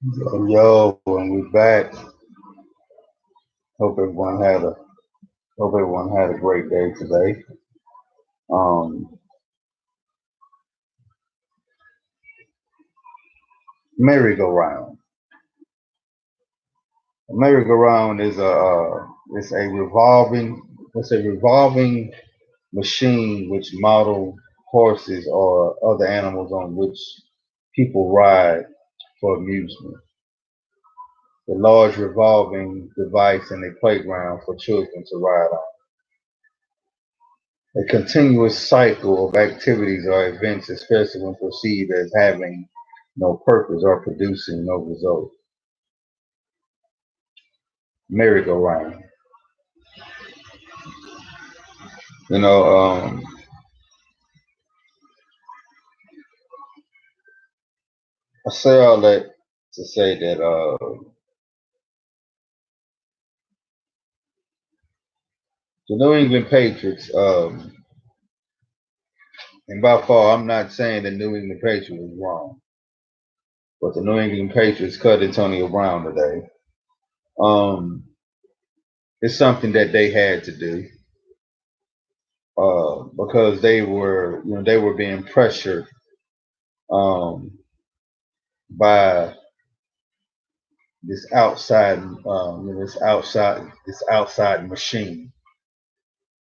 Yo, and we back. Hope everyone had a hope everyone had a great day today. Um, merry-go-round. A merry-go-round is a revolving machine which model horses or other animals on which people ride for amusement. A large revolving device in a playground for children to ride on. A continuous cycle of activities or events, especially when perceived as having no purpose or producing no result. Merry-go-round. You know, I say all that to say that the New England Patriots, and by far, I'm not saying the New England Patriots was wrong, but the New England Patriots cut Antonio Brown today. Um, it's something that they had to do because they were being pressured um, by this outside machine.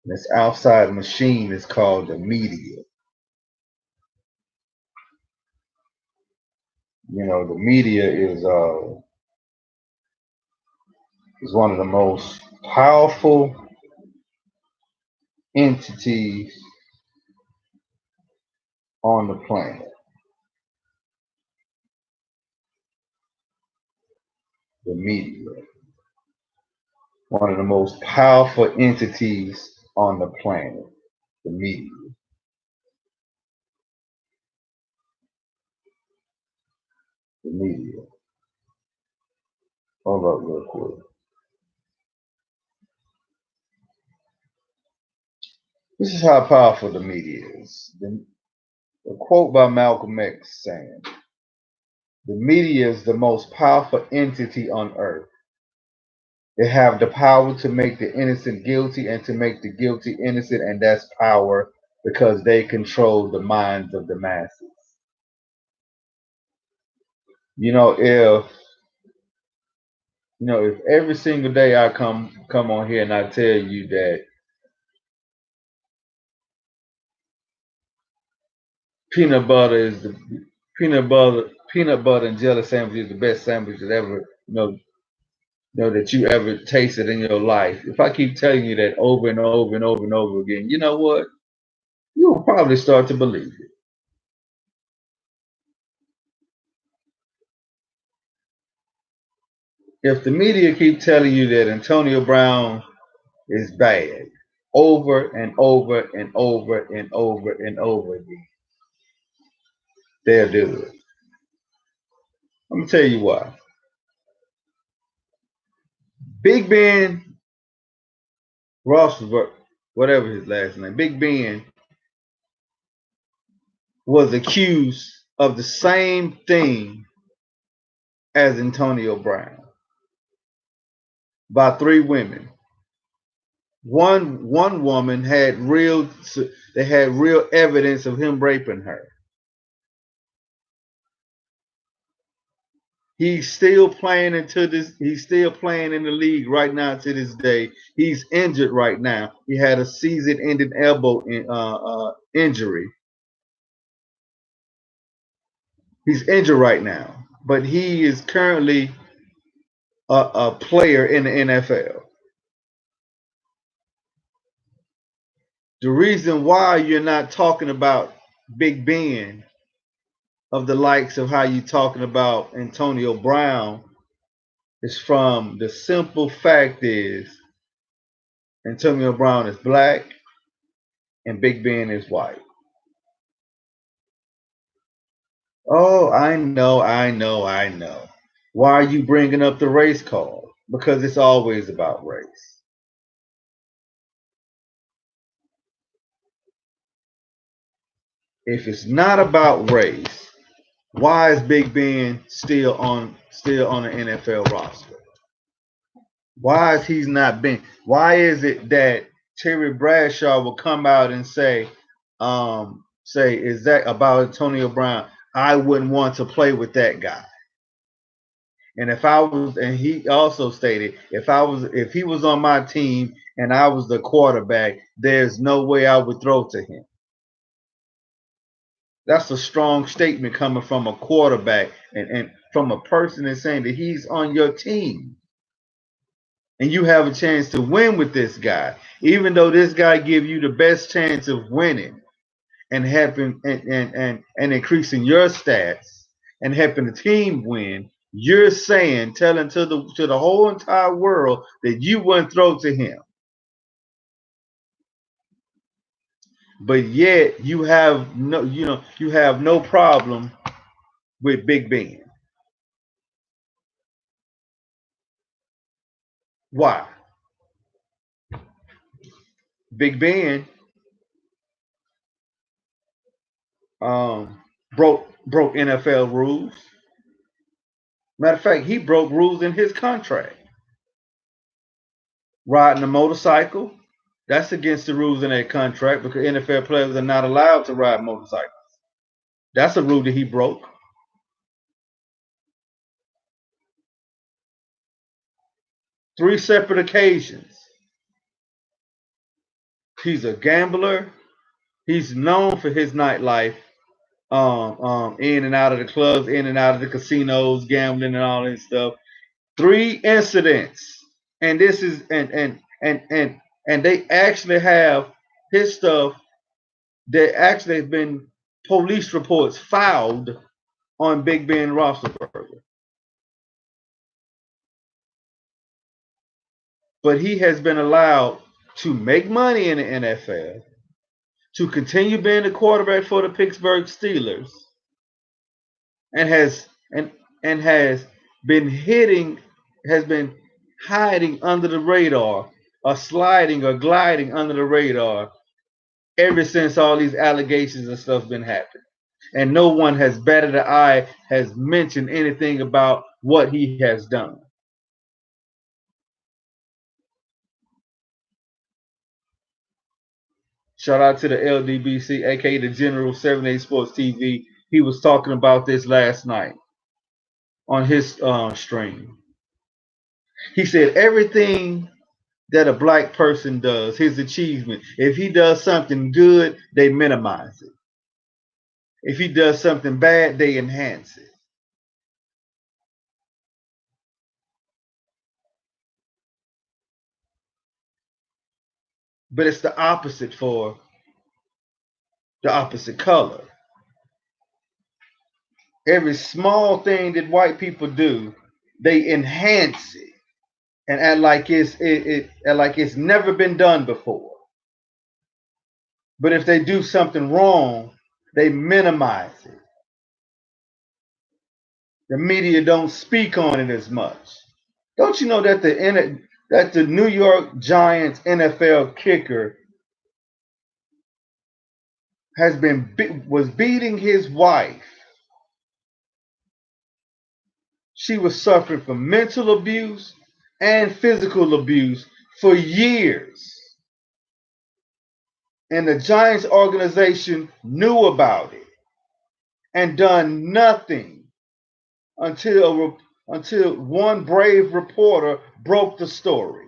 This outside machine is called the media. The media is one of the most powerful entities on the planet. The media, one of the most powerful entities on the planet. The media. The media. Hold up, real quick. This is how powerful the media is. A quote by Malcolm X saying, "The media is the most powerful entity on earth. They have the power to make the innocent guilty and to make the guilty innocent, and that's power because they control the minds of the masses." You know, if every single day I come on here and I tell you that peanut butter is the peanut butter and jelly sandwich is the best sandwich that ever that you ever tasted in your life. If I keep telling you that over and over and over and over again, you know what? You'll probably start to believe it. If the media keep telling you that Antonio Brown is bad over and over and over and over and over again, they'll do it. Let me tell you why. Big Ben Roethlisberger, whatever his last name, Big Ben was accused of the same thing as Antonio Brown by three women. One woman had real evidence of him raping her. He's still playing he's still playing in the league right now to this day. He's injured right now. He had a season-ending elbow injury. He's injured right now, but he is currently a player in the NFL. The reason why you're not talking about Big Ben of the likes of how you talking about Antonio Brown is from the simple fact is Antonio Brown is black and Big Ben is white. Oh, I know, I know, I know. Why are you bringing up the race card? Because it's always about race. If it's not about race, Why is Big Ben still on the NFL roster? Why is he's not been? Why is it that Terry Bradshaw will come out and say, is that about Antonio Brown? I wouldn't want to play with that guy. And if I was, and he also stated, if he was on my team and I was the quarterback, there's no way I would throw to him. That's a strong statement coming from a quarterback and from a person that's saying that he's on your team. And you have a chance to win with this guy, even though this guy give you the best chance of winning and helping and increasing your stats and helping the team win. You're telling to the whole entire world that you wouldn't throw to him, but yet you have no problem with Big Ben. Why? Big Ben um, broke NFL rules. Matter of fact, he broke rules in his contract. Riding a motorcycle, that's against the rules in that contract because NFL players are not allowed to ride motorcycles. That's a rule that he broke. Three separate occasions. He's a gambler. He's known for his nightlife, in and out of the clubs, in and out of the casinos, gambling and all that stuff. Three incidents, and this is and they actually have his stuff. There actually have been police reports filed on Big Ben Roethlisberger, but he has been allowed to make money in the NFL, to continue being the quarterback for the Pittsburgh Steelers, and has been hiding under the radar, or sliding or gliding under the radar ever since all these allegations and stuff been happening. And no one has batted an eye, has mentioned anything about what he has done. Shout out to the LDBC, aka the General 78 Sports TV. He was talking about this last night on his stream. He said everything that a black person does, his achievement, if he does something good, they minimize it. If he does something bad, they enhance it. But it's the opposite for the opposite color. Every small thing that white people do, they enhance it and act like it's never been done before. But if they do something wrong, they minimize it. The media don't speak on it as much. Don't you know that the New York Giants NFL kicker was beating his wife? She was suffering from mental abuse and physical abuse for years. And the Giants organization knew about it and done nothing until one brave reporter broke the story.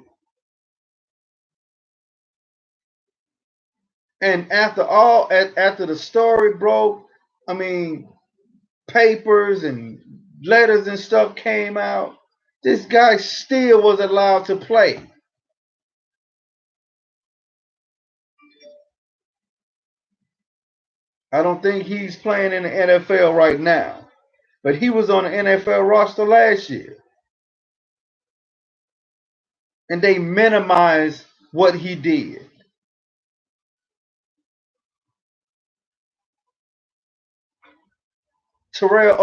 And after the story broke, I mean, papers and letters and stuff came out. This guy still was allowed to play. I don't think he's playing in the NFL right now, but he was on the NFL roster last year. And they minimized what he did. Terrell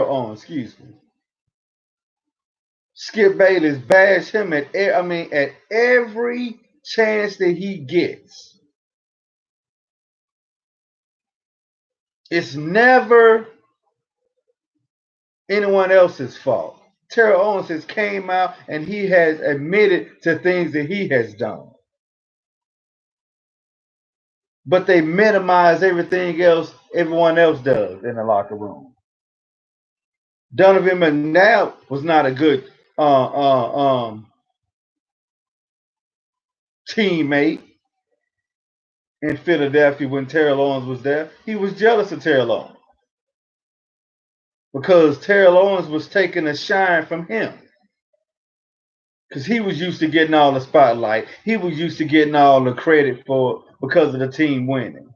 Owens, excuse me. Skip Bayless bashed him at every chance that he gets. It's never anyone else's fault. Terrell Owens has came out and he has admitted to things that he has done. But they minimize everything else everyone else does in the locker room. Donovan McNabb was not a good teammate in Philadelphia when Terrell Owens was there. He was jealous of Terrell Owens because Terrell Owens was taking a shine from him. Because he was used to getting all the spotlight. He was used to getting all the credit for because of the team winning.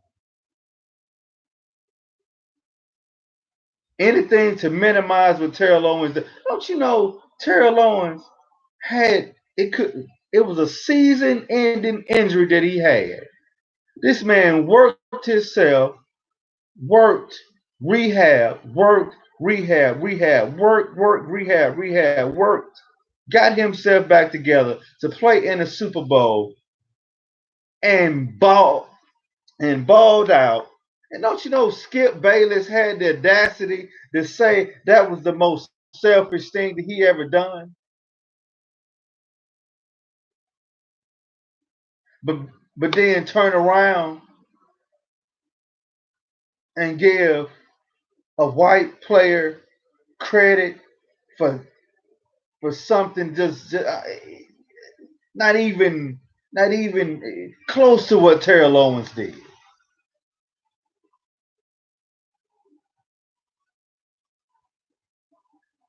Anything to minimize what Terrell Owens did. Don't you know Terrell Owens it was a season-ending injury that he had. This man worked himself, worked, rehab, worked, rehab, worked, rehab, worked, got himself back together to play in the Super Bowl and balled out. And don't you know Skip Bayless had the audacity to say that was the most selfish thing that he ever done? But then turn around and give a white player credit for something just not even close to what Terrell Owens did.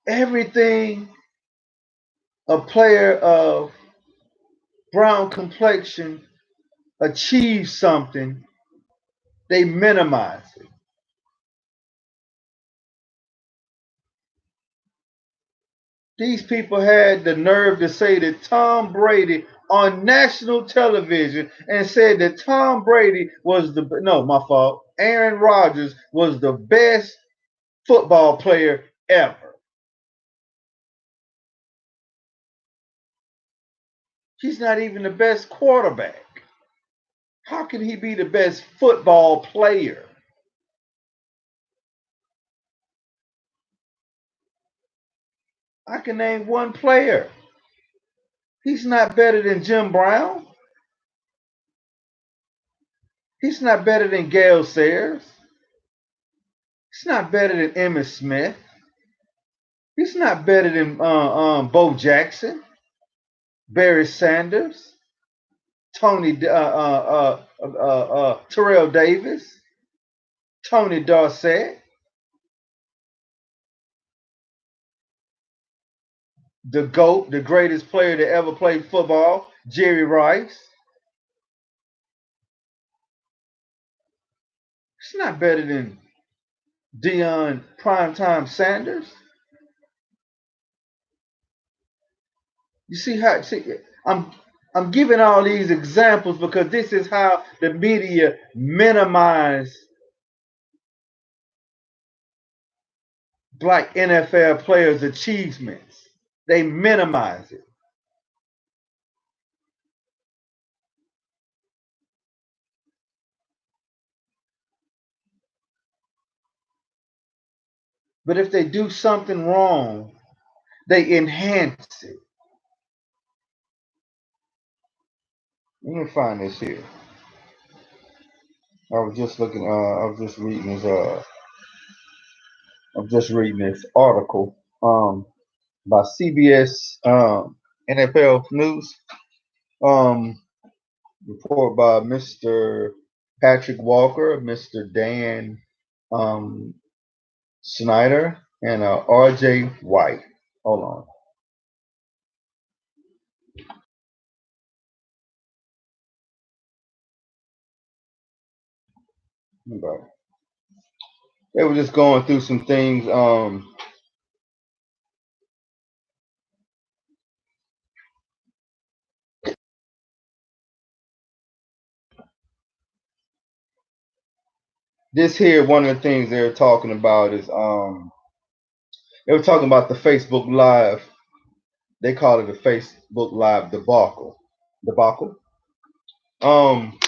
Everything a player of brown complexion achieves something, they minimize it. These people had the nerve to say that Tom Brady on national television and said that Tom Brady was Aaron Rodgers was the best football player ever. He's not even the best quarterback. How can he be the best football player? I can name one player. He's not better than Jim Brown. He's not better than Gale Sayers. He's not better than Emmitt Smith. He's not better than Bo Jackson, Barry Sanders, Terrell Davis, Tony Dorsett, the GOAT, the greatest player to ever play football, Jerry Rice. He's not better than Deion Primetime Sanders. You see how I'm giving all these examples because this is how the media minimize black NFL players' achievements. They minimize it. But if they do something wrong, they enhance it. Let me find this here. I was just looking. I was just reading this. I'm just reading this article by CBS NFL News. Report by Mr. Patrick Walker, Mr. Dan um, Snyder, and R.J. White. Hold on. Okay. They were just going through some things. This here, one of the things they're talking about is they were talking about the Facebook Live. They call it a Facebook Live debacle. Debacle. Um,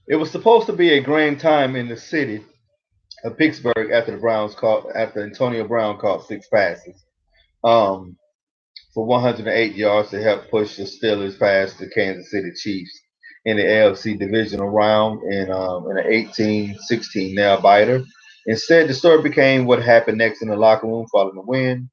It was supposed to be a grand time in the city of Pittsburgh after Antonio Brown caught six passes um, for 108 yards to help push the Steelers past the Kansas City Chiefs in the AFC divisional round in an 18-16 nail biter. Instead, the story became what happened next in the locker room following the win.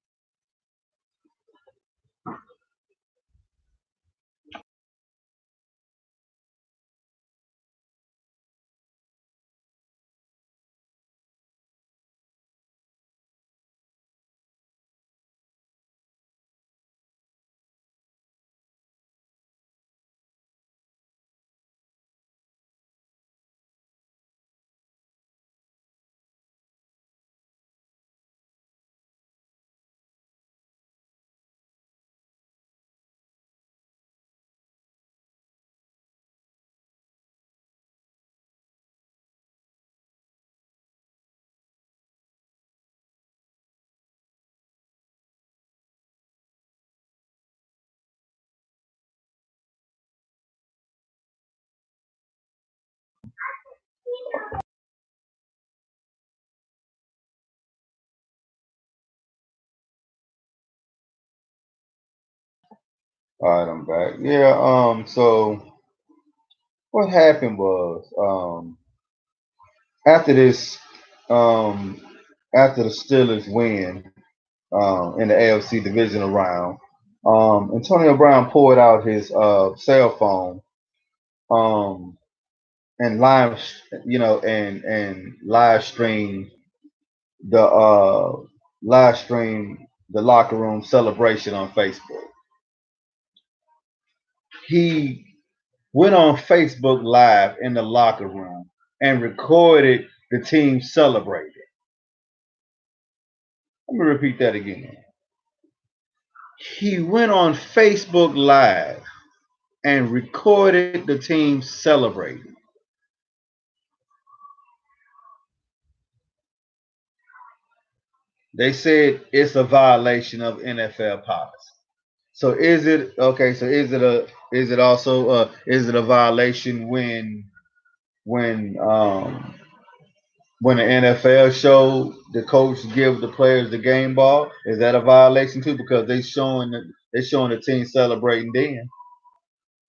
All right, I'm back. Yeah. So what happened was after this, um, after the Steelers win in the AFC divisional round, Antonio Brown pulled out his cell phone um, and and the uh, live stream the locker room celebration on Facebook. He went on Facebook Live in the locker room and recorded the team celebrating. Let me repeat that again. He went on Facebook Live and recorded the team celebrating. They said it's a violation of NFL policy. So is it okay? So is it a violation when when the NFL show the coach give the players the game ball? Is that a violation too? Because they showing the team celebrating then.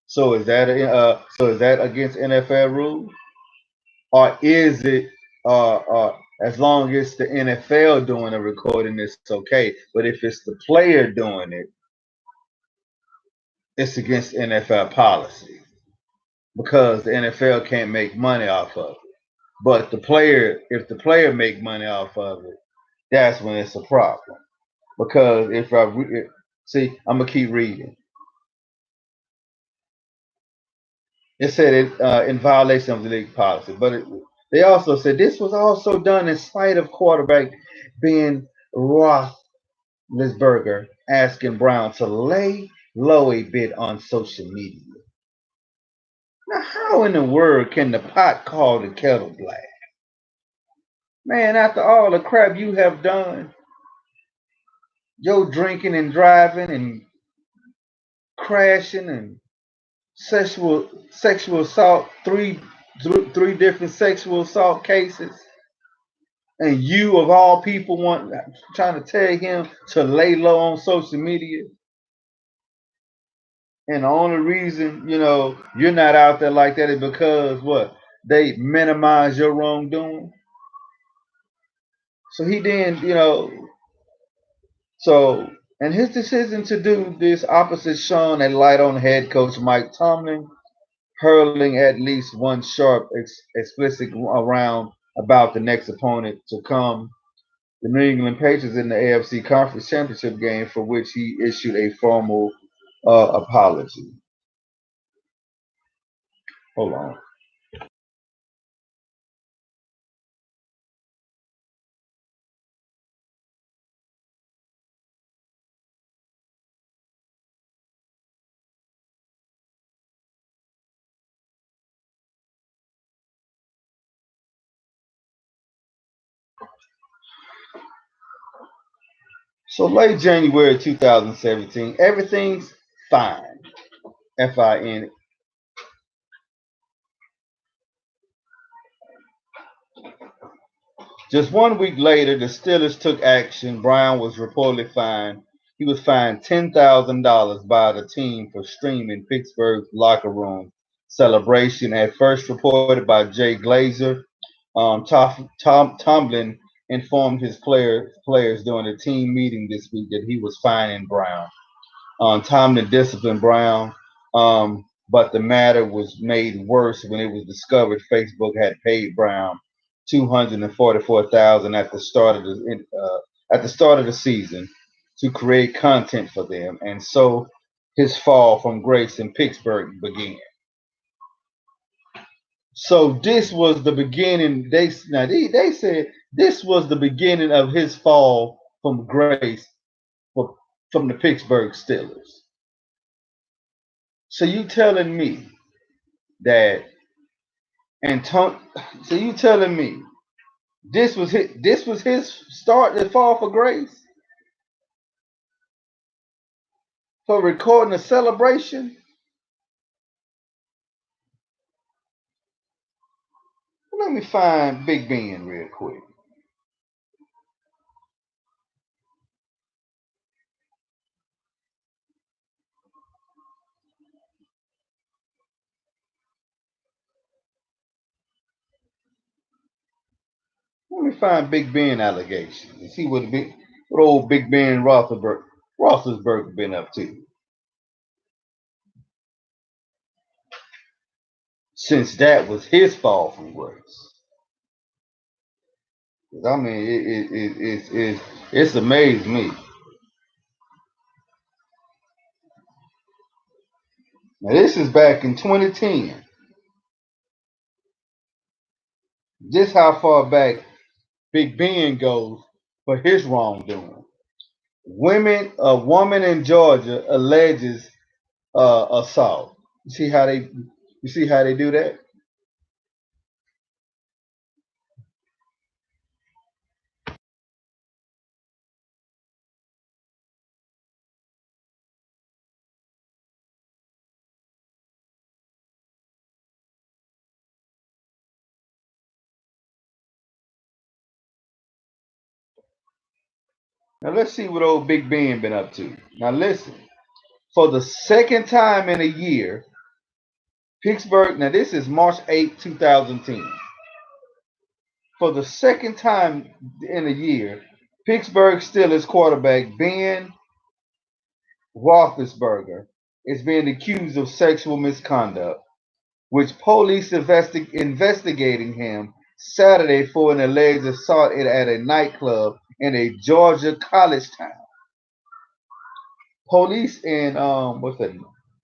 So is that against NFL rules, or is it as long as the NFL doing the recording, it's okay. But if it's the player doing it, it's against NFL policy because the NFL can't make money off of it. But if the player make money off of it, that's when it's a problem. Because see, I'm gonna keep reading. It said it in violation of the league policy, but they also said this was also done in spite of quarterback Ben Roethlisberger asking Brown to lay low a bit on social media. Now, how in the world can the pot call the kettle black? Man, after all the crap you have done, your drinking and driving and crashing and sexual assault, three different sexual assault cases, and you of all people want trying to tell him to lay low on social media, and the only reason you're not out there like that is because what they minimize your wrongdoing. So he then so and his decision to do this opposite shone a light on head coach Mike Tomlin, hurling at least one sharp, explicit around about the next opponent to come, the New England Patriots in the AFC Conference Championship game, for which he issued a formal apology. Hold on. So late January 2017, everything's fine. FIN Just 1 week later, the Steelers took action. Brown was reportedly fined. He was fined $10,000 by the team for streaming Pittsburgh's locker room celebration. At first reported by Jay Glazer, Tomlin informed his players during a team meeting this week that he was fining Brown. Tomlin disciplined Brown, but the matter was made worse when it was discovered Facebook had paid Brown $244,000 at the start of the season to create content for them, and so his fall from grace in Pittsburgh began. So this was the beginning. They said this was the beginning of his fall from grace from the Pittsburgh Steelers. So you telling me that Anton? So you telling me this was his start to fall for grace for recording a celebration? Let me find Big Ben real quick. Let me find Big Ben allegations and see what old Big Ben Roethlisberger been up to since that was his fall from grace. I mean, it's amazed me. Now this is back in 2010. Just how far back Big Ben goes for his wrongdoing. A woman in Georgia alleges assault. You see how they do that? Now let's see what old Big Ben been up to. Now listen, for the second time in a year, Pittsburgh. Now this is March 8, 2010. For the second time in a year, Pittsburgh Steelers quarterback Ben Roethlisberger is being accused of sexual misconduct, which police investigating him Saturday for an alleged assault at a nightclub in a Georgia college town. Police in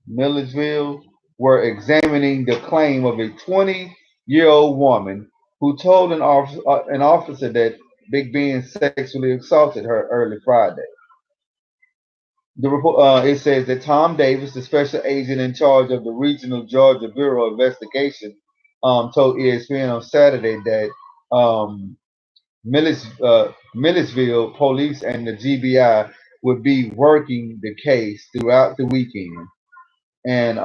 Millersville were examining the claim of a 20-year-old woman who told an officer that Big Ben sexually assaulted her early Friday. The report it says that Tom Davis, the special agent in charge of the Regional Georgia Bureau of Investigation, told ESPN on Saturday that Millersville police and the GBI would be working the case throughout the weekend and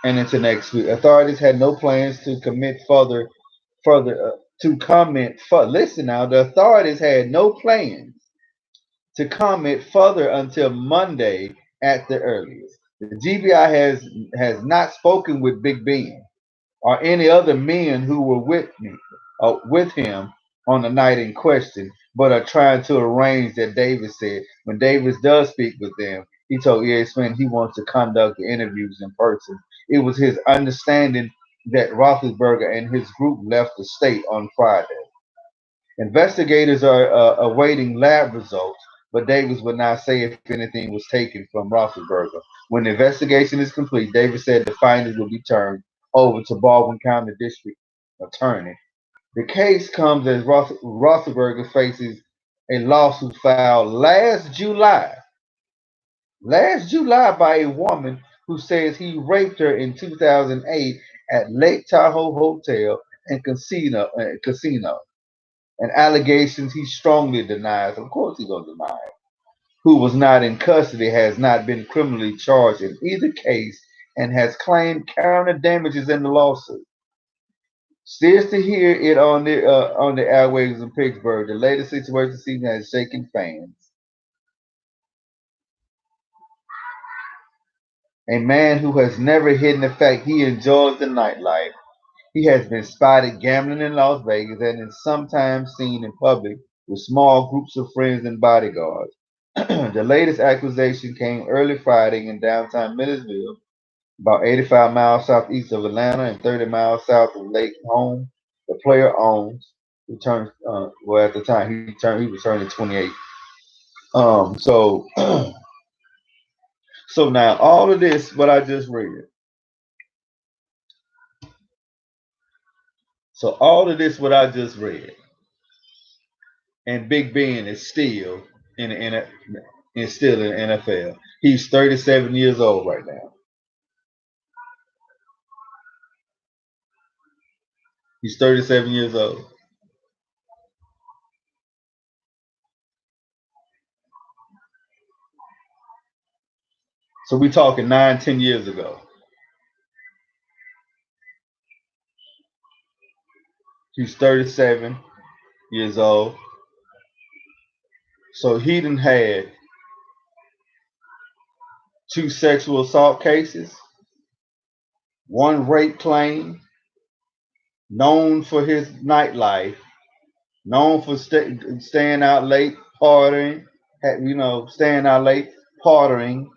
into next week. Authorities had no plans to commit further to comment. Listen now, the authorities had no plans to comment further until Monday at the earliest. The GBI has not spoken with Big Ben or any other men who were with him on the night in question, but are trying to arrange that. Davis said when Davis does speak with them, he told ESPN he wants to conduct the interviews in person. It was his understanding that Roethlisberger and his group left the state on Friday. Investigators are awaiting lab results, but Davis would not say if anything was taken from Roethlisberger. When the investigation is complete, Davis said the findings will be turned over to Baldwin County District Attorney. The case comes as Roethlisberger faces a lawsuit filed last July by a woman who says he raped her in 2008 at Lake Tahoe Hotel and Casino. And allegations he strongly denies. Of course, he's gonna deny it. Who was not in custody has not been criminally charged in either case and has claimed counter damages in the lawsuit. Still to hear it on the airwaves in Pittsburgh. The latest situation season has shaken fans. A man who has never hidden the fact he enjoys the nightlife. He has been spotted gambling in Las Vegas and is sometimes seen in public with small groups of friends and bodyguards. The latest accusation came early Friday in downtown Millersville, about 85 miles southeast of Atlanta and 30 miles south of Lake Home. The player owns. He turned well at the time he was turning 28. So so now all of this what I just read. So all of this what I just read, and Big Ben is still in the is still in the NFL. He's 37 years old right now. He's 37 years old. So we talking 9, 10 years ago. He's 37 years old. So he done had two sexual assault cases, one rape claim, known for his nightlife, known for staying out late, partying, staying out late, partying,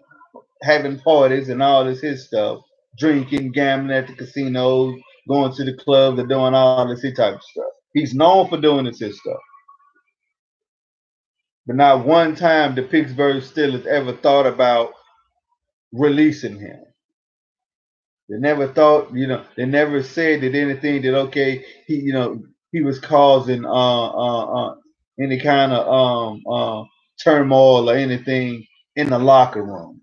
having parties and all this his stuff, drinking, gambling at the casinos, going to the clubs, and doing all this his type of stuff. He's known for doing this his stuff. But not one time the Pittsburgh Steelers ever thought about releasing him. They never thought, they never said that anything that okay, he was causing any kind of turmoil or anything in the locker room.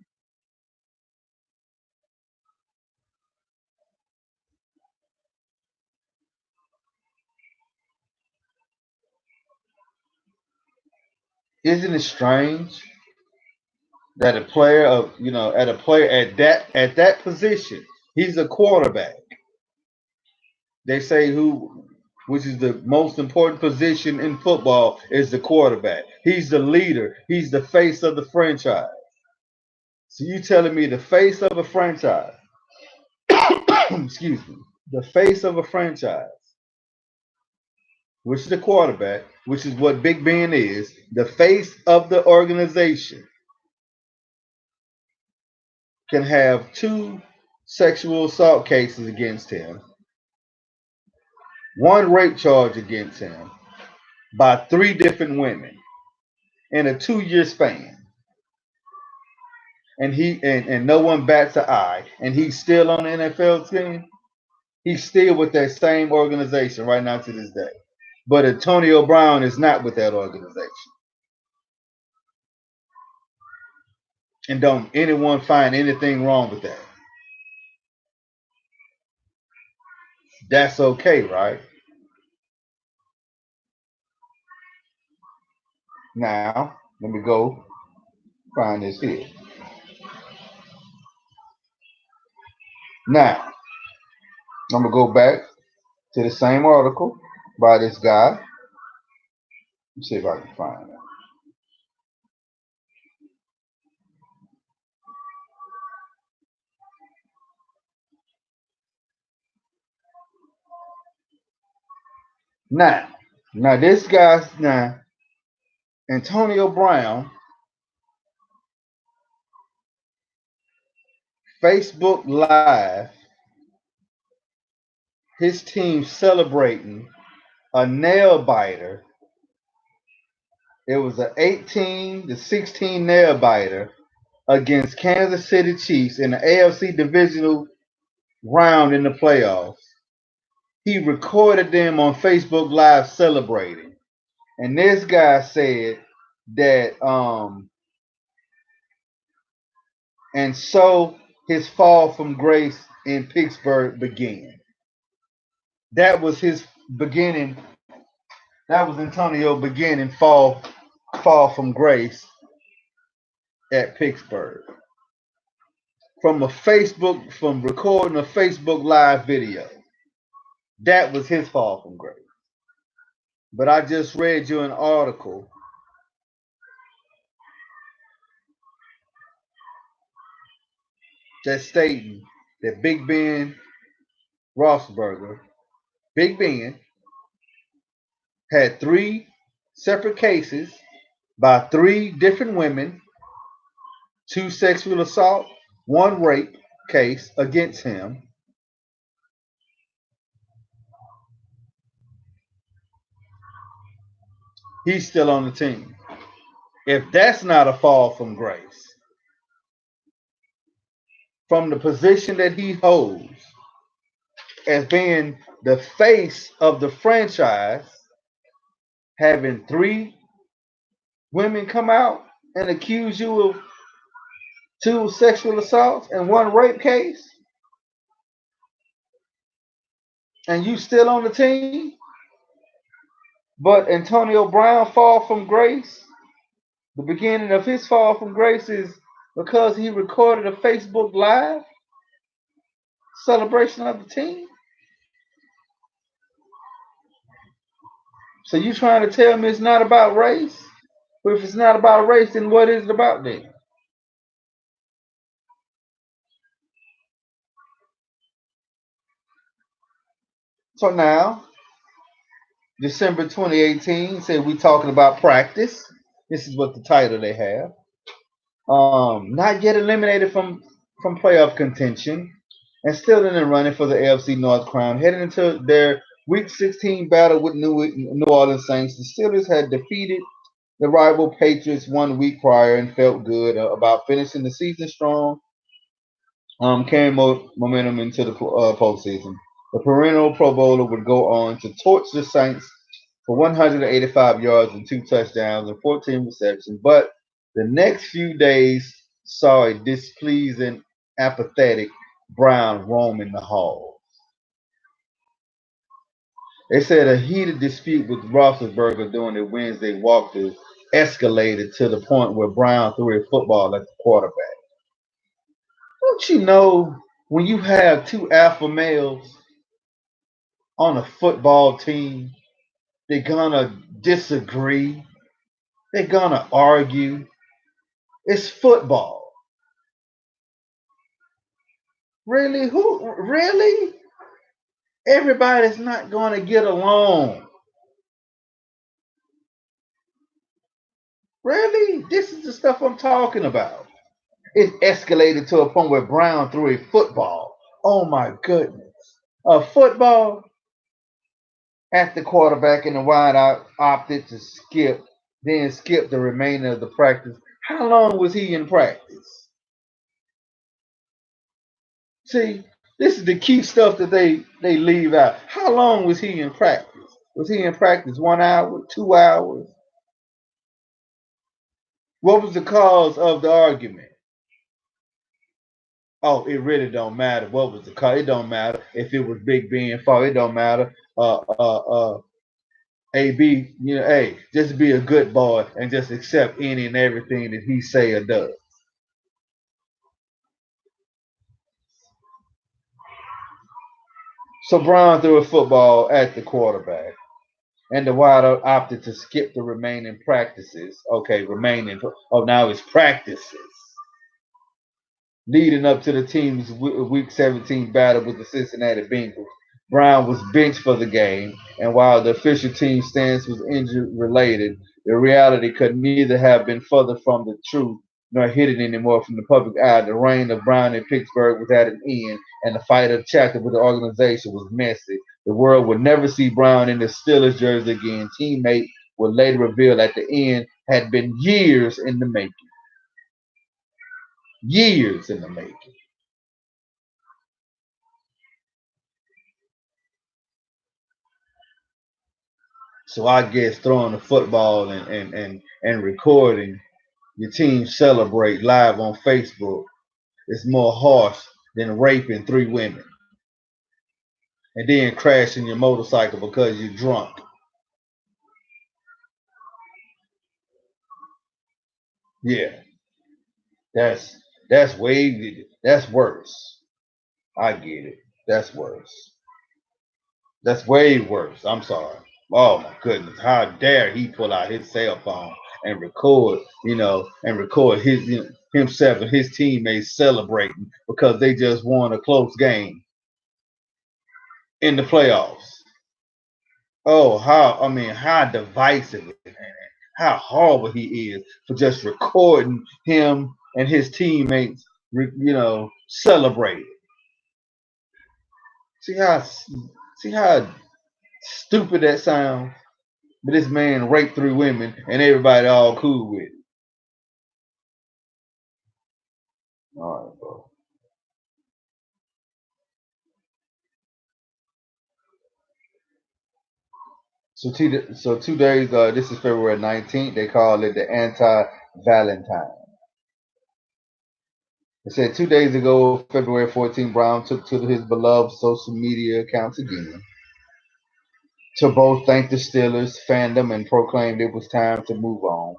Isn't it strange that a player at that position, he's a quarterback. They say which is the most important position in football is the quarterback. He's the leader. He's the face of the franchise. So you telling me the face of a franchise, excuse me, the face of a franchise, which is the quarterback, which is what Big Ben is, the face of the organization, can have two sexual assault cases against him, one rape charge against him by three different women in a 2 year span. And and no one bats an eye, and he's still on the NFL team. He's still with that same organization right now to this day. But Antonio Brown is not with that organization. And don't anyone find anything wrong with that. That's okay, right? Now, let me go find this here. Now, I'm going to go back to the same article by this guy. Let's see if I can find it. Now this guy's now Antonio Brown, Facebook Live, his team celebrating a nail biter. It was an 18-16 nail biter against Kansas City Chiefs in the AFC divisional round in the playoffs. He recorded them on Facebook Live celebrating. And this guy said that and so his fall from grace in Pittsburgh began. That was his beginning. That was Antonio beginning fall from grace at Pittsburgh. From recording a Facebook Live video. That was his fall from grace. But I just read you an article that's stating that Big Ben Roethlisberger, Big Ben, had 3 separate cases by 3 different women, 2 sexual assault, 1 rape case against him. He's still on the team. If that's not a fall from grace, from the position that he holds as being the face of the franchise, having 3 women come out and accuse you of 2 sexual assaults and 1 rape case, and you still on the team, but Antonio Brown fall from grace, the beginning of his fall from grace is because he recorded a Facebook Live celebration of the team. So you trying to tell me it's not about race? But if it's not about race, then what is it about then? So now, December 2018, say we talking about practice. This is what the title they have. Not yet eliminated from playoff contention, and still in the running for the AFC North crown. Heading into their Week 16 battle with New Orleans Saints, the Steelers had defeated the rival Patriots 1 week prior and felt good about finishing the season strong, carrying momentum into the postseason. The perennial Pro Bowler would go on to torch the Saints for 185 yards and 2 touchdowns and 14 receptions, but the next few days saw a displeased and apathetic Brown roaming the halls. They said a heated dispute with Roethlisberger during the Wednesday walkthrough escalated to the point where Brown threw a football at the quarterback. Don't you know when you have 2 alpha males on a football team, they're gonna disagree, they're gonna argue. It's football. Really? Who? Really? Everybody's not going to get along. Really? This is the stuff I'm talking about. It escalated to a point where Brown threw a football. Oh my goodness. A football at the quarterback, and the wideout opted to then skip the remainder of the practice. How long was he in practice? See, this is the key stuff that they leave out. How long was he in practice? Was he in practice 1 hour, 2 hours? What was the cause of the argument? Oh, it really don't matter. What was the cause? It don't matter if it was Big Ben fault. It don't matter. AB, hey, just be a good boy and just accept any and everything that he say or does. So Brown threw a football at the quarterback, and the Wild opted to skip the remaining practices. Okay, now it's practices leading up to the team's Week 17 battle with the Cincinnati Bengals. Brown was benched for the game, and while the official team stance was injury related, the reality could neither have been further from the truth nor hidden anymore from the public eye. The reign of Brown in Pittsburgh was at an end, and the fight of chapter with the organization was messy. The world would never see Brown in the Steelers jersey again. Teammate would later reveal at the end had been years in the making. Years in the making. So I guess throwing the football and recording your team celebrate live on Facebook is more harsh than raping 3 women and then crashing your motorcycle because you're drunk. Yeah, that's way that's worse. I get it. That's worse. That's way worse. I'm sorry. Oh my goodness. How dare he pull out his cell phone and record, and record his himself and his teammates celebrating because they just won a close game in the playoffs. Oh, how divisive and how horrible he is for just recording him and his teammates, celebrating. See how see how stupid that sounds. But this man raped 3 women and everybody all cool with it. All right, bro. So 2 days. This is February 19th. They call it the anti-Valentine. It said 2 days ago, February 14th, Brown took to his beloved social media accounts again to both thank the Steelers fandom and proclaimed it was time to move on.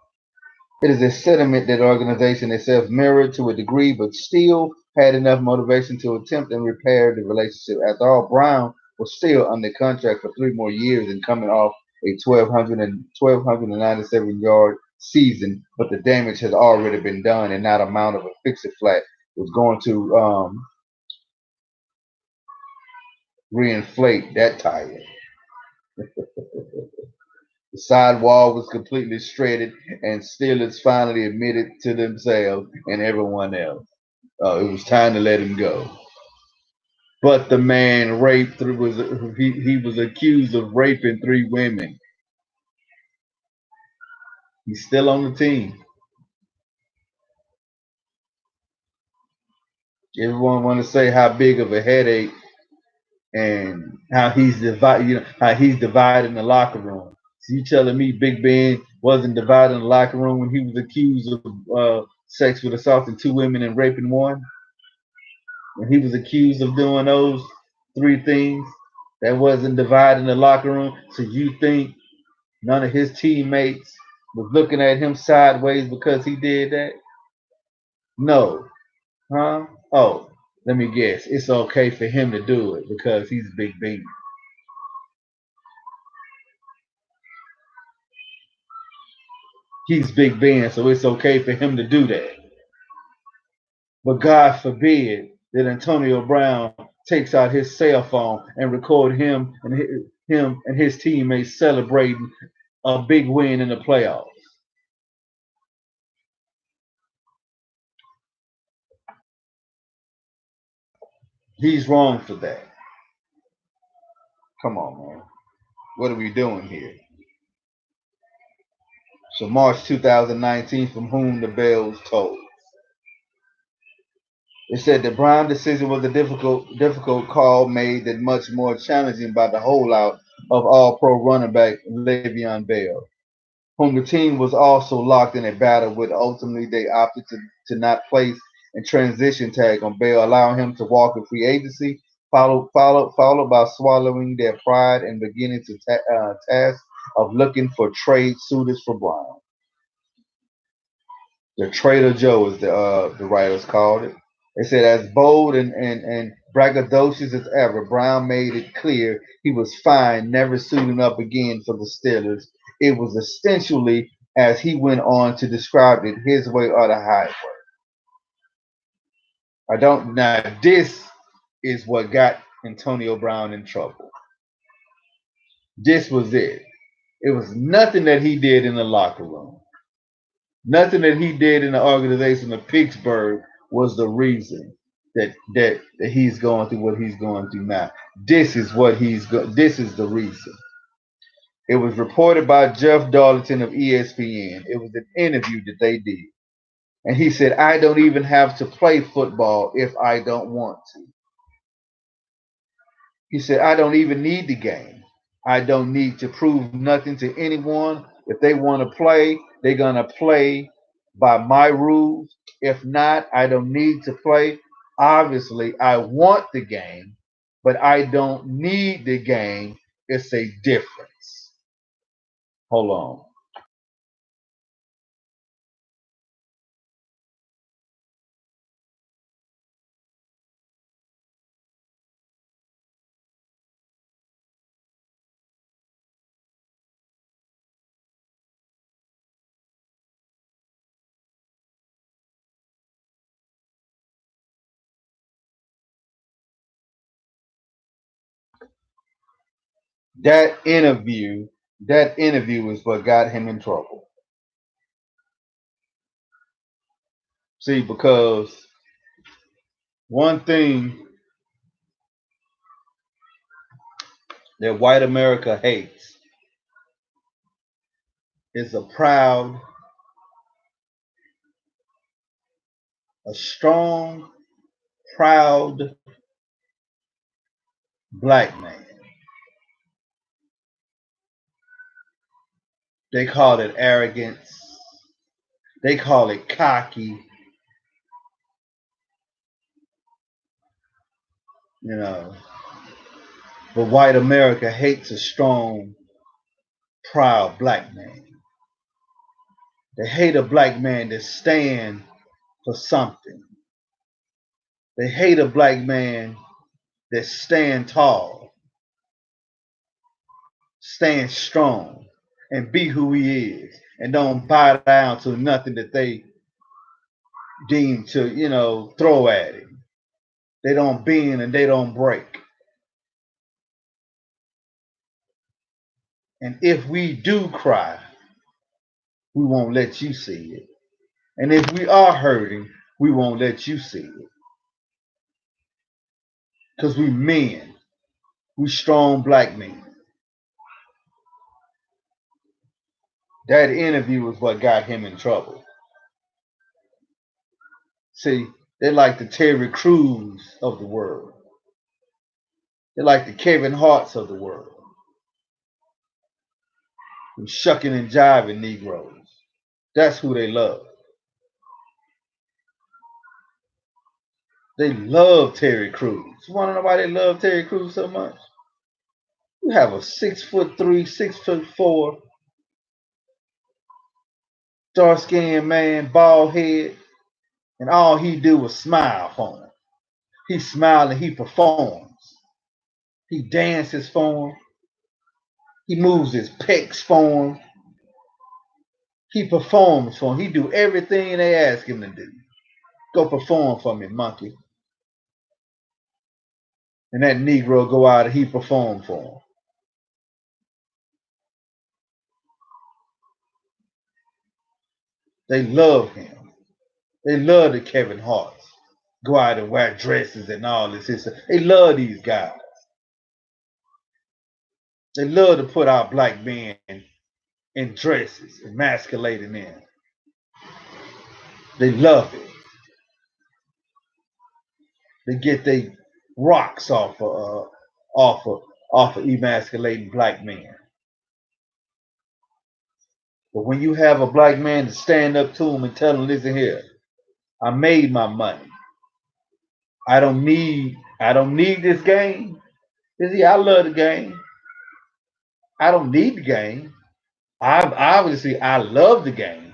It is a sentiment that the organization itself mirrored to a degree, but still had enough motivation to attempt and repair the relationship. After all, Brown was still under contract for 3 more years and coming off a 1,297 yard season, but the damage has already been done, and not amount of a fix-it-flat was going to reinflate that tire. The sidewall was completely shredded, and Steelers finally admitted to themselves and everyone else. It was time to let him go. But the man raped he was accused of raping 3 women. He's still on the team. Everyone want to say how big of a headache and how he's dividing the locker room. So you telling me Big Ben wasn't dividing the locker room when he was accused of sex with assaulting 2 women and raping one? When he was accused of doing those 3 things, that wasn't dividing the locker room. So you think none of his teammates was looking at him sideways because he did that? No. Huh? Oh, let me guess. It's okay for him to do it because he's Big Ben. He's Big Ben, so it's okay for him to do that. But God forbid that Antonio Brown takes out his cell phone and record him and his teammates celebrating a big win in the playoffs. He's wrong for that. Come on, man. What are we doing here? So March 2019, from whom the bells toll. It said the Brown decision was a difficult call made that much more challenging by the holdout of all-pro running back Le'Veon Bell, whom the team was also locked in a battle with. Ultimately, they opted to not place a transition tag on Bell, allowing him to walk in free agency, followed by swallowing their pride and beginning to task of looking for trade suitors for Brown. The Trader Joe, as the writers called it. They said, as bold and braggadocious as ever, Brown made it clear he was fine, never suiting up again for the Steelers. It was essentially, as he went on to describe it, his way or the highway. I don't. Now, this is what got Antonio Brown in trouble. This was it. It was nothing that he did in the locker room. Nothing that he did in the organization of Pittsburgh was the reason that he's going through what he's going through now. This is the reason. It was reported by Jeff Darlington of ESPN. It was an interview that they did. And he said, I don't even have to play football if I don't want to. He said, I don't even need the game. I don't need to prove nothing to anyone. If they want to play, they're going to play by my rules. If not, I don't need to play. Obviously, I want the game, but I don't need the game. It's a difference. Hold on. That interview, that interview is what got him in trouble. See, because one thing that white America hates is a proud, a strong, proud black man. They call it arrogance. They call it cocky. You know, but white America hates a strong, proud black man. They hate a black man that stands for something. They hate a black man that stand tall, stand strong, and be who he is, and don't bow down to nothing that they deem to, throw at him. They don't bend and they don't break. And if we do cry, we won't let you see it. And if we are hurting, we won't let you see it. Because we men, we strong black men. That interview was what got him in trouble. See, they're like the Terry Crews of the world. They're like the Kevin Harts of the world. The shucking and jiving Negroes. That's who they love. They love Terry Crews. You want to know why they love Terry Crews so much? You have a 6'3", 6'4", dark-skinned man, bald head, and all he do was smile for him. He smiles and he performs. He dances for him. He moves his pecs for him. He performs for him. He do everything they ask him to do. Go perform for me, monkey. And that Negro go out and he perform for him. They love him. They love the Kevin Harts. Go out and wear dresses and all this. They love these guys. They love to put our black men in dresses, emasculating them. They love it. They get their rocks off of emasculating black men. But when you have a black man to stand up to him and tell him, listen here, I made my money. I don't need this game. See, I love the game. I don't need the game. Obviously I love the game.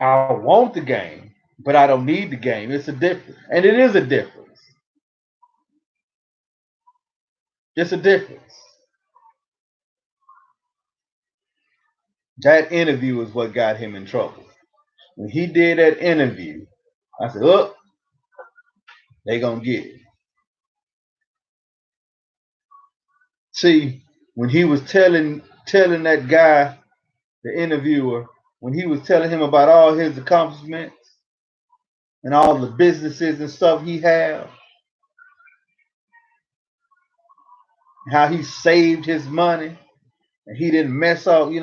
I want the game, but I don't need the game. It's a difference. And it is a difference. It's a difference. That interview is what got him in trouble. When he did that interview, I said, oh, they gonna get it. See, when he was telling that guy, the interviewer, when he was telling him about all his accomplishments and all the businesses and stuff he had, how he saved his money and he didn't mess up, he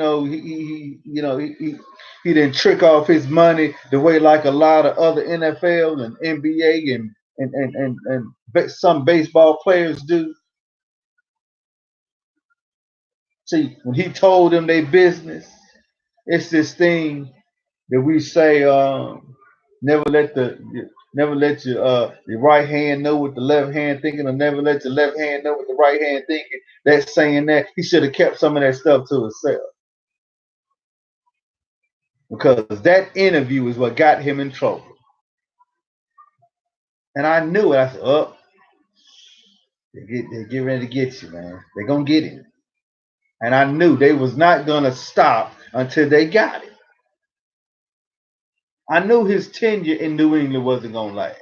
didn't trick off his money the way like a lot of other NFL and NBA and some baseball players do. See, when he told them their business, it's this thing that we say, never let your right hand know what the left hand thinking, or never let your left hand know what the right hand thinking. That's saying that he should have kept some of that stuff to himself. Because that interview is what got him in trouble. And I knew it. I said, oh, they get ready to get you, man. They're going to get him. And I knew they was not going to stop until they got him. I knew his tenure in New England wasn't going to last.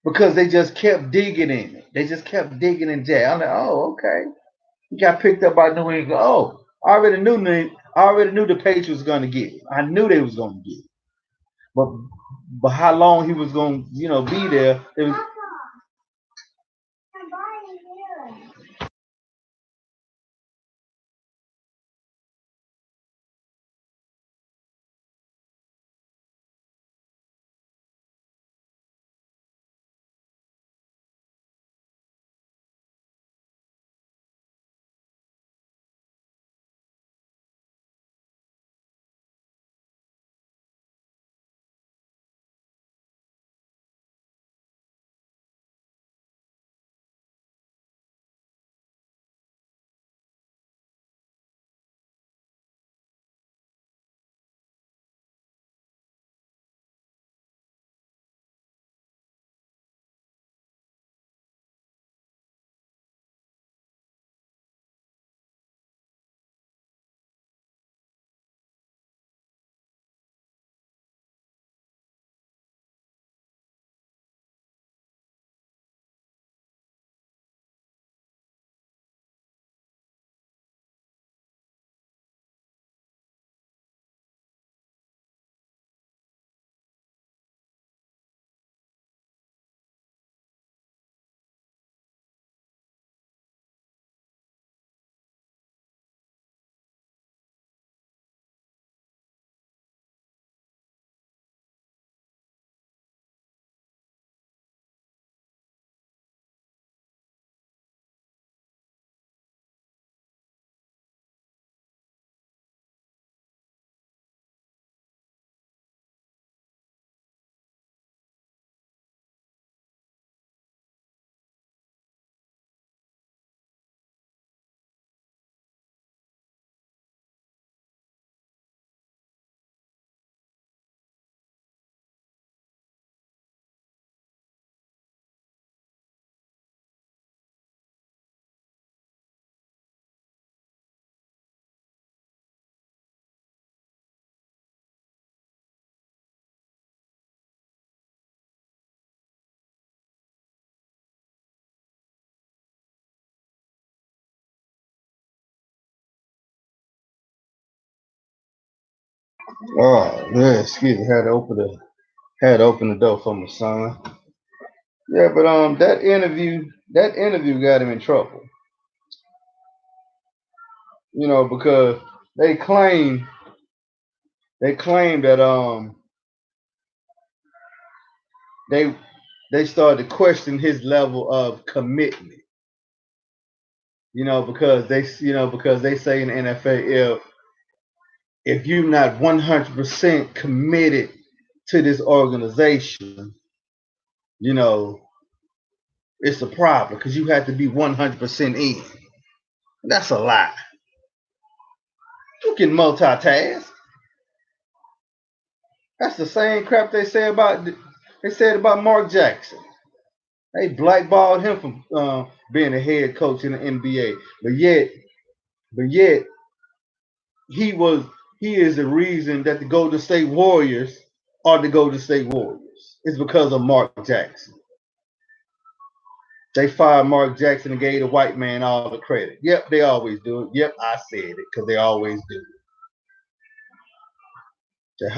because they just kept digging in it. They just kept digging in jail. I'm like, oh, okay. He got picked up by New England. Oh, I already knew the Patriots was gonna get it. I knew they was gonna get it. But how long he was gonna, be there? It was, oh yeah, excuse me, had to open the door for my son. Yeah, but that interview got him in trouble. Because they claim that they they started to question his level of commitment. Because they say in the NFL, if you're not 100% committed to this organization, you know, it's a problem because you have to be 100% in. That's a lie. You can multitask. That's the same crap they said about Mark Jackson. They blackballed him from being a head coach in the NBA, but yet he was he is the reason that the Golden State Warriors are the Golden State Warriors. It's because of Mark Jackson. They fired Mark Jackson and gave the white man all the credit. Yep, they always do it. Yep, I said it because they always do it. They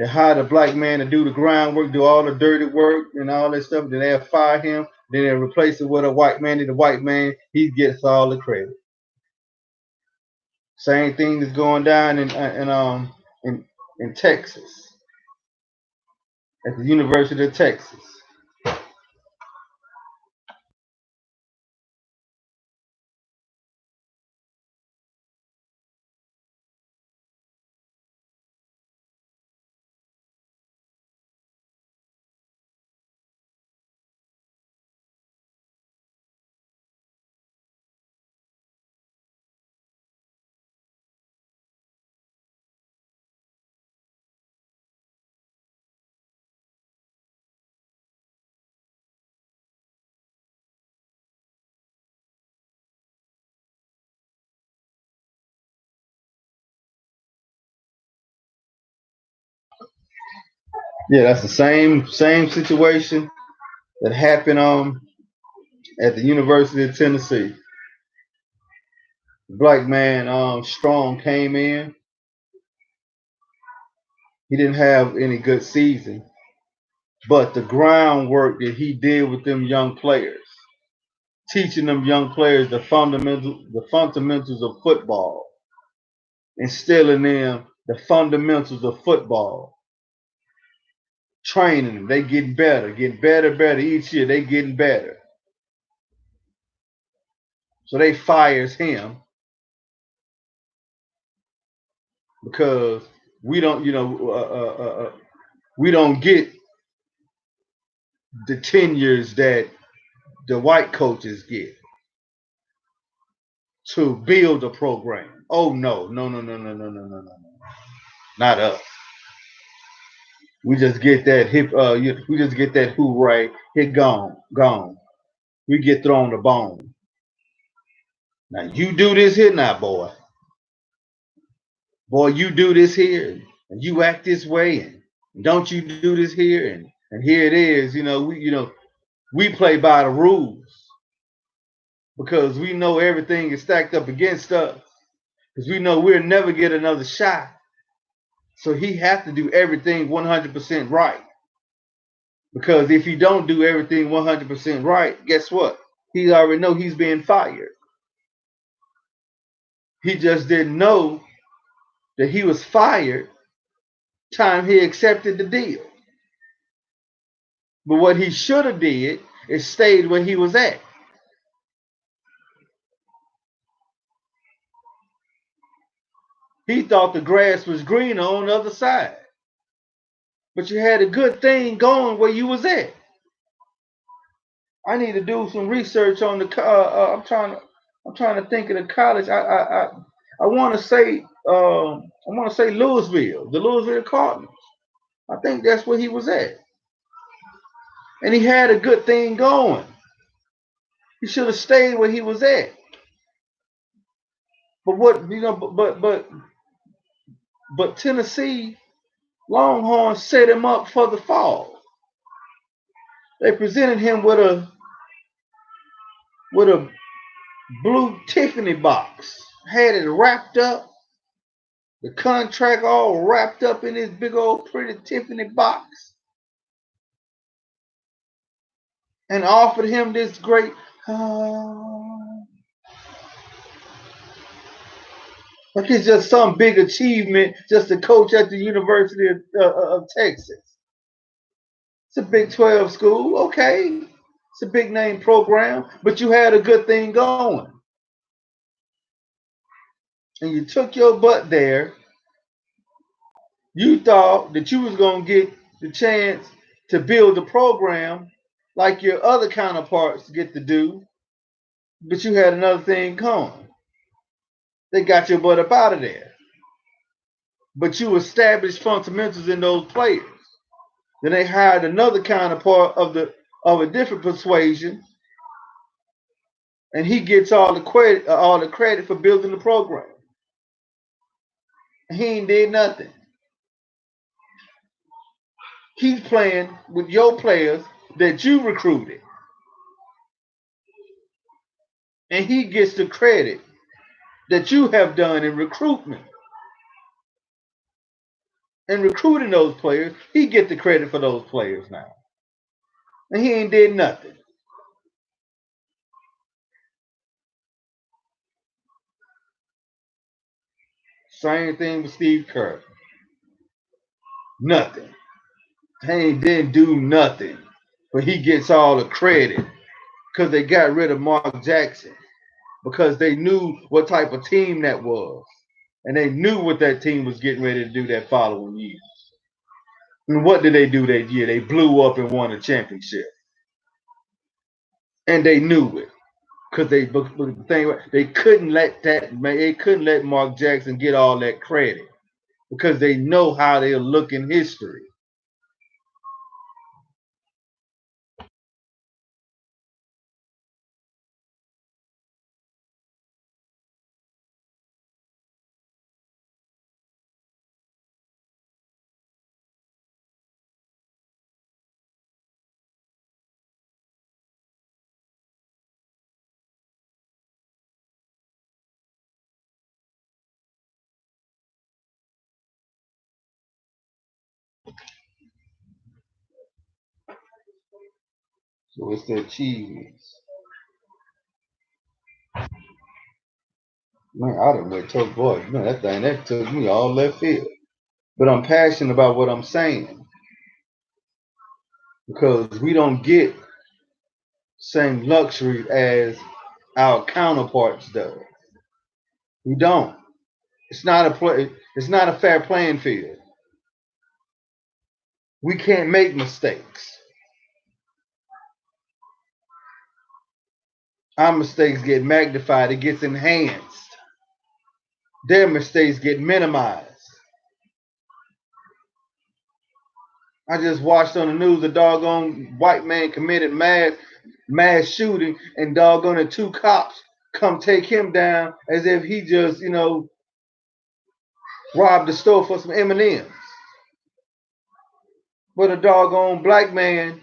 hired a black man to do the groundwork, do all the dirty work and all that stuff. Then they'll fire him. Then they'll replace it with a white man. And the white man, he gets all the credit. Same thing is going down in Texas, at the University of Texas. Yeah, that's the same situation that happened at the University of Tennessee. The black man Strong came in. He didn't have any good season, but the groundwork that he did with them young players, teaching them young players the fundamentals of football, instilling them the fundamentals of football, training them. They getting better each year. They getting better. So they fires him because we don't, we don't get the tenures that the white coaches get to build a program. Oh no, not us. We just get that we just get that hooray, hit gone. We get thrown the bone. Now you do this here now, boy. Boy, you do this here and you act this way and don't you do this here and here it is, we play by the rules because we know everything is stacked up against us. Because we know we'll never get another shot. So he has to do everything 100% right. Because if he don't do everything 100% right, guess what? He already know he's being fired. He just didn't know that he was fired time he accepted the deal. But what he should have did is stayed where he was at. He thought the grass was greener on the other side. But you had a good thing going where you was at. I need to do some research on the. I'm trying to think of the college. I want to say. I want to say Louisville, the Louisville Cardinals. I think that's where he was at, and he had a good thing going. He should have stayed where he was at. But what but Tennessee Longhorns set him up for the fall. They presented him with a blue Tiffany box, had it wrapped up, the contract all wrapped up in this big old pretty Tiffany box, and offered him this great, like it's just some big achievement just to coach at the University of Texas. It's a Big 12 school, okay. It's a big name program, but you had a good thing going. And you took your butt there. You thought that you was going to get the chance to build the program like your other counterparts get to do, but you had another thing coming. They got your butt up out of there. But you established fundamentals in those players. Then they hired another counterpart of a different persuasion, and he gets all the credit for building the program. He ain't did nothing. He's playing with your players that you recruited. And he gets the credit that you have done in recruitment. And recruiting those players, he get the credit for those players now. And he ain't did nothing. Same thing with Steve Kerr. Nothing. He didn't do nothing. But he gets all the credit because they got rid of Mark Jackson. Because they knew what type of team that was. And they knew what that team was getting ready to do that following year. And what did they do that year? They blew up and won a championship. And they knew it. Because they couldn't let Mark Jackson get all that credit. Because they know how they'll look in history. So it's that cheese. Man, I done went tough boy. Man, that took me all left field. But I'm passionate about what I'm saying because we don't get same luxury as our counterparts do. We don't. It's not a play. It's not a fair playing field. We can't make mistakes. Our mistakes get magnified. It gets enhanced. Their mistakes get minimized. I just watched on the news a doggone white man committed mass shooting, and doggone it, 2 cops come take him down as if he just, robbed the store for some M&Ms. But a doggone black man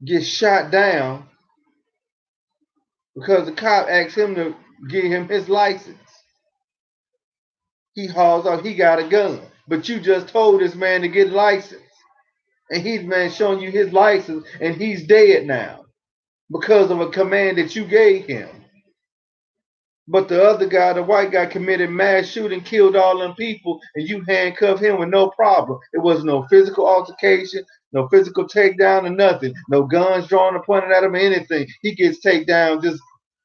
gets shot down because the cop asked him to give him his license. He hauls off, he got a gun. But you just told this man to get licensed. And he's man showing you his license, and he's dead now because of a command that you gave him. But the other guy, the white guy, committed mass shooting, killed all them people, and you handcuffed him with no problem. It was no physical altercation, no physical takedown, or nothing. No guns drawn or pointed at him or anything. He gets taken down just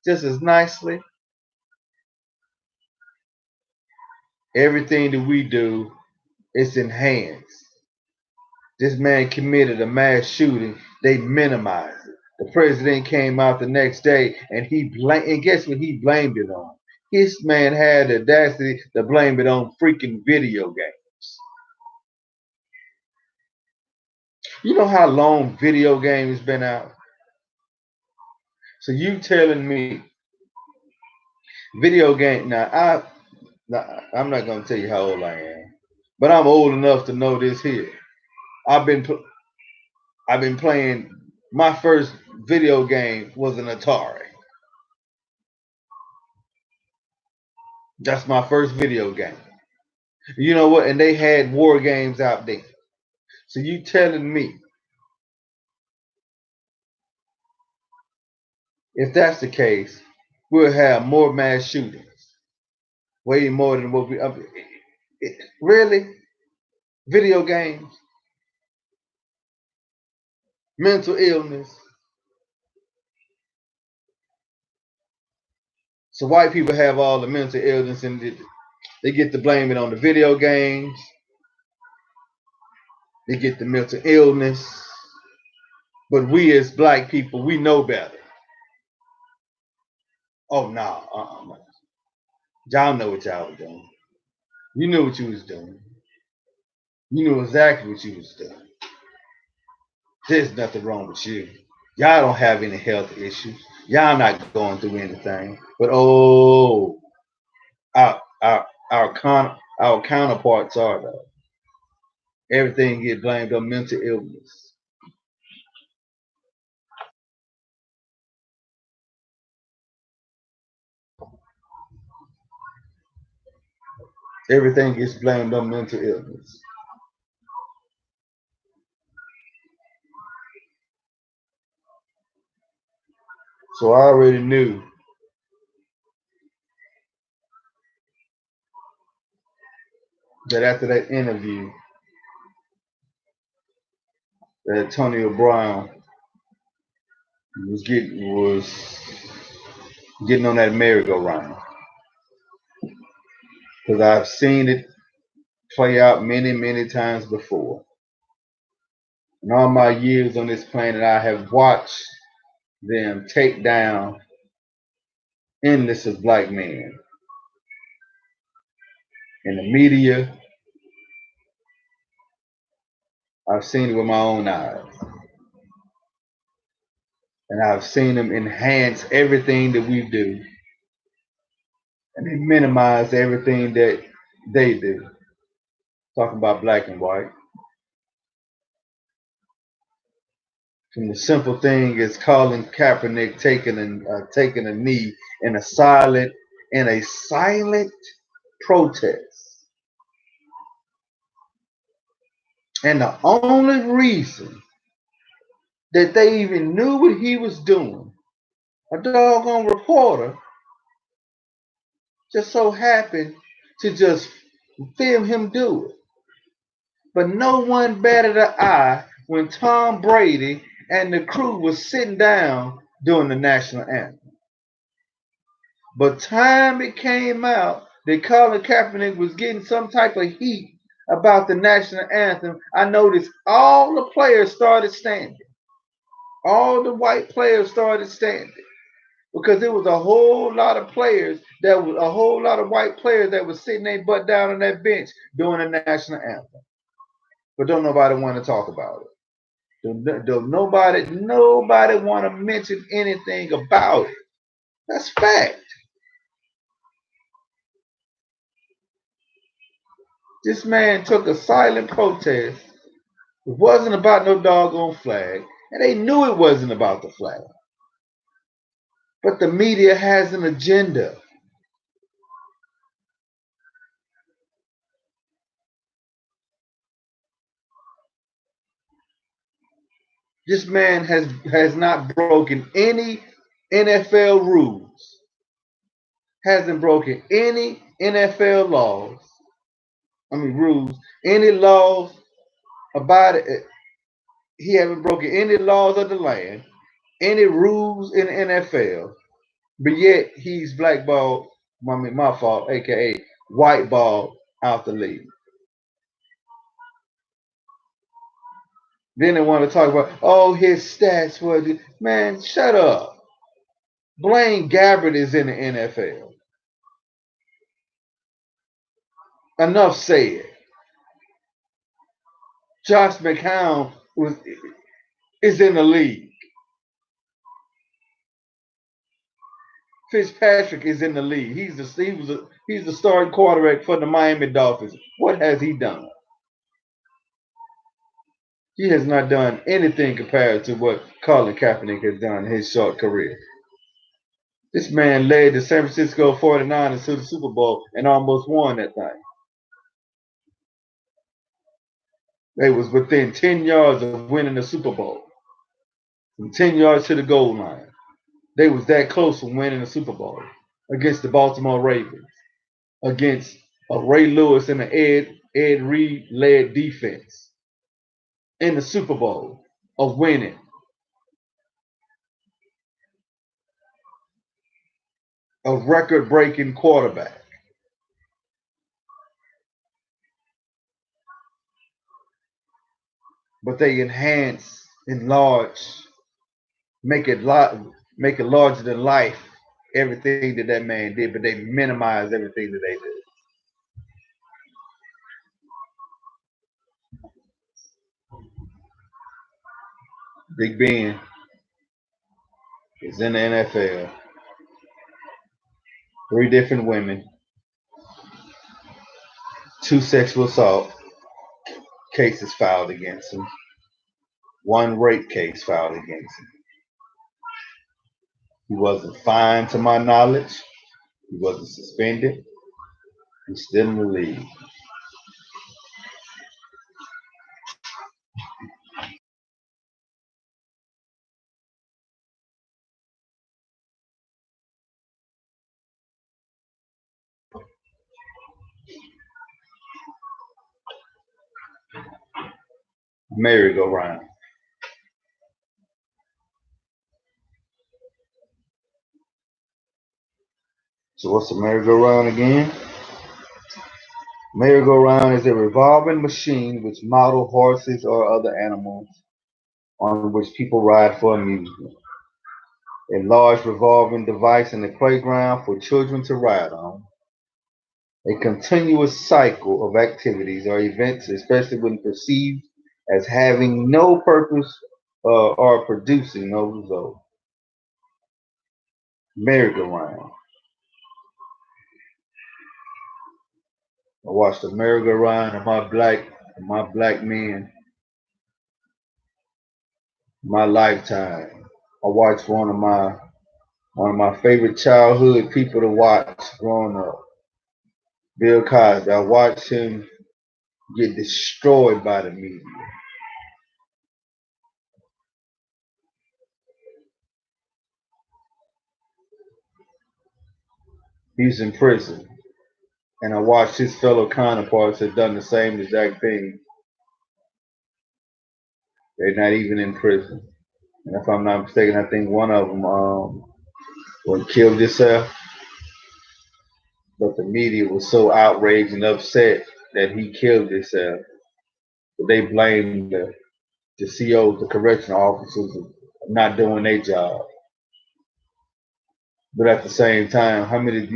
as nicely. Everything that we do is enhanced. This man committed a mass shooting. They minimized it. The president came out the next day and and guess what he blamed it on? This man had the audacity to blame it on freaking video games. You know how long video games been out? So you telling me video game I'm not gonna tell you how old I am, but I'm old enough to know this here. I've been playing. My first video game was an Atari. That's my first video game. You know what? And they had war games out there. So you telling me if that's the case, we'll have more mass shootings, way more than what we. Really? Video games, mental illness. So white people have all the mental illness, and they get to blame it on the video games. They get the mental illness. But we as black people, we know better. Oh no, no. Y'all know what y'all was doing. You knew what you was doing. You knew exactly what you was doing. There's nothing wrong with you. Y'all don't have any health issues. Y'all not going through anything. But our our our counterparts are though. Everything get blamed on mental illness. Everything gets blamed on mental illness. So I already knew that after that interview, that Antonio Brown was getting on that merry-go-round because I've seen it play out many, many times before. In all my years on this planet, I have watched them take down endless of black men in the media. I've seen it with my own eyes, and I've seen them enhance everything that we do, and they minimize everything that they do. Talking about black and white. From the simple thing as Colin Kaepernick taking a knee in a silent protest And the only reason that they even knew what he was doing, a doggone reporter just so happened to just film him do it. But no one batted an eye when Tom Brady and the crew was sitting down during the national anthem. But time it came out that Colin Kaepernick was getting some type of heat about the national anthem, I noticed all the players started standing. All the white players started standing because there was a whole lot of players that was a whole lot of white players that was sitting their butt down on that bench during the national anthem. But don't nobody want to talk about it. Don't nobody want to mention anything about it. That's fact. This man took a silent protest. It wasn't about no doggone flag, and they knew it wasn't about the flag. But the media has an agenda. This man has not broken any NFL rules, hasn't broken any NFL laws. I mean rules, any laws about it. He haven't broken any laws of the land, any rules in the NFL, but yet he's blackballed. I mean, my fault, aka whiteball out the league. Then they want to talk about, oh, his stats were, man, shut up. Blaine Gabbert is in the NFL. Enough said. Josh McCown is in the league. Fitzpatrick is in the league. He's the starting quarterback for the Miami Dolphins. What has he done? He has not done anything compared to what Colin Kaepernick has done in his short career. This man led the San Francisco 49ers to the Super Bowl and almost won that thing. They was within 10 yards of winning the Super Bowl. From 10 yards to the goal line. They was that close from winning the Super Bowl against the Baltimore Ravens, against a Ray Lewis and an Ed Reed-led defense in the Super Bowl of winning. A record-breaking quarterback. But they enhance, enlarge, make it larger than life, everything that man did, but they minimize everything that they did. Big Ben is in the NFL. 3 different women, 2 sexual assault cases filed against him, 1 rape case filed against him. He wasn't fined to my knowledge. He wasn't suspended. He's still in the league. Merry-go-round. So what's a merry-go-round again? Merry-go-round is a revolving machine which model horses or other animals on which people ride for amusement. A large revolving device in the playground for children to ride on. A continuous cycle of activities or events, especially when perceived as having no purpose or producing no result. Merry-go-round. I watched the merry-go-round of my black men, my lifetime. I watched one of my favorite childhood people to watch growing up, Bill Cosby. I watched him get destroyed by the media. He's in prison. And I watched his fellow counterparts have done the same exact thing. They're not even in prison. And if I'm not mistaken, I think one of them killed himself. But the media was so outraged and upset that he killed himself. But they blamed the COs, the correctional officers, of not doing their job. But at the same time, how many,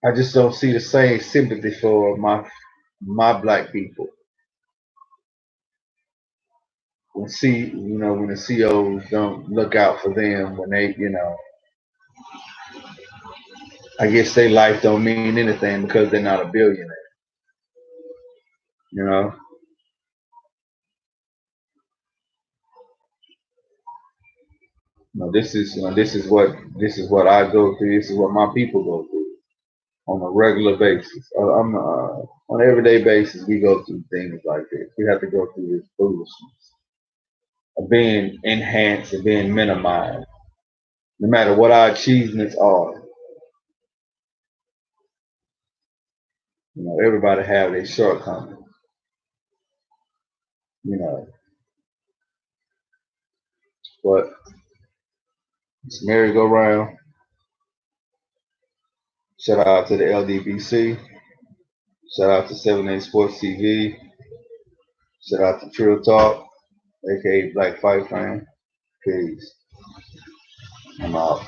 I just don't see the same sympathy for my black people. When the COs don't look out for them, when they, I guess their life don't mean anything because they're not a billionaire. You know, this is what I go through. This is what my people go through on a regular basis. On an everyday basis, we go through things like this. We have to go through this foolishness of being enhanced and being minimized, no matter what our achievements are. Everybody have their shortcomings. You know, but it's merry-go-round. Shout out to the LDBC. Shout out to 7A Sports TV. Shout out to Trill Talk, aka Black Fight Fan. Peace. I'm out.